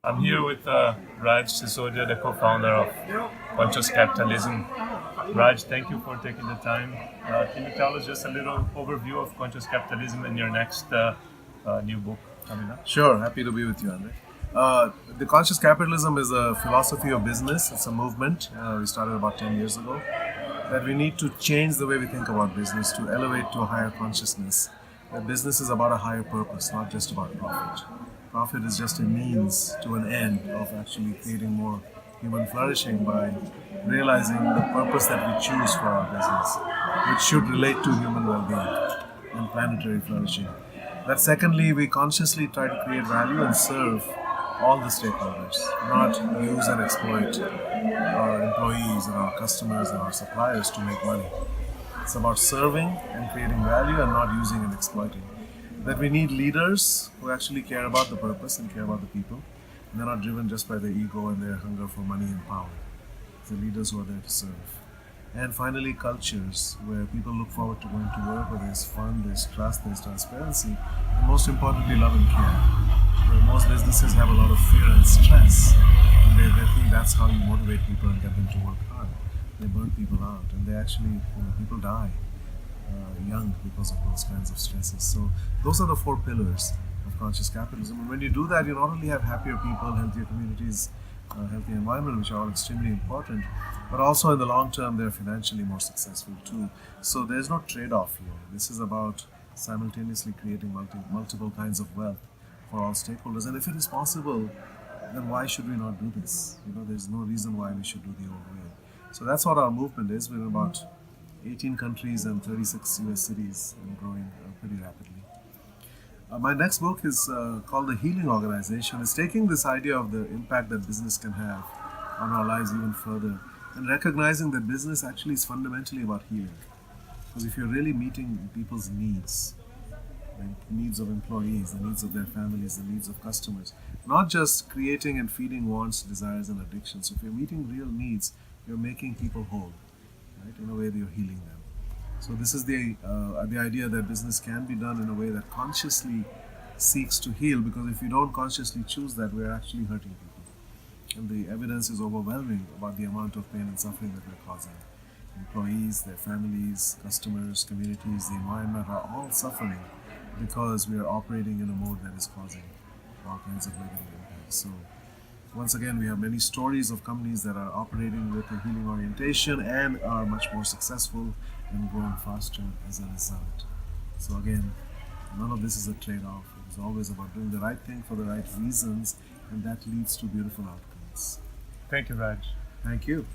I'm here with Raj Sisodia, the co-founder of Conscious Capitalism. Raj, thank you for taking the time. Can you tell us just a little overview of Conscious Capitalism and your next new book coming up? Sure, happy to be with you, Andre. The Conscious Capitalism is a philosophy of business. It's a movement we started about 10 years ago, that we need to change the way we think about business to elevate to a higher consciousness. That business is about a higher purpose, not just about profit. Profit is just a means to an end of actually creating more human flourishing by realizing the purpose that we choose for our business, which should relate to human well-being and planetary flourishing. That secondly, we consciously try to create value and serve all the stakeholders, not use and exploit our employees and our customers and our suppliers to make money. It's about serving and creating value and not using and exploiting. That we need leaders who actually care about the purpose and care about the people, and they're not driven just by their ego and their hunger for money and power. It's the leaders who are there to serve. And finally, cultures where people look forward to going to work, where there's fun, there's trust, there's transparency, and most importantly, love and care. Where most businesses have a lot of fear and stress, and they think that's how you motivate people and get them to work hard. They burn people out, and they actually, people die young because of those kinds of stresses. So those are the four pillars of conscious capitalism. And when you do that, you not only have happier people, healthier communities, healthy environment, which are all extremely important, but also in the long term, they're financially more successful too. So there's no trade-off here. This is about simultaneously creating multiple kinds of wealth for all stakeholders. And if it is possible, then why should we not do this? There's no reason why we should do the old way. So that's what our movement is. We're in about 18 countries and 36 US cities and growing pretty rapidly. My next book is called The Healing Organization. It's taking this idea of the impact that business can have on our lives even further and recognizing that business actually is fundamentally about healing. Because if you're really meeting people's needs, the needs of employees, the needs of their families, the needs of customers, not just creating and feeding wants, desires, and addictions. So if you're meeting real needs, you're making people whole. Right? In a way that you're healing them. So this is the idea that business can be done in a way that consciously seeks to heal, because if you don't consciously choose that, we're actually hurting people. And the evidence is overwhelming about the amount of pain and suffering that we're causing. Employees, their families, customers, communities, the environment are all suffering because we are operating in a mode that is causing all kinds of negative impacts. So once again, we have many stories of companies that are operating with a healing orientation and are much more successful and growing faster as a result. So again, none of this is a trade-off. It is always about doing the right thing for the right reasons, and that leads to beautiful outcomes. Thank you, Raj. Thank you.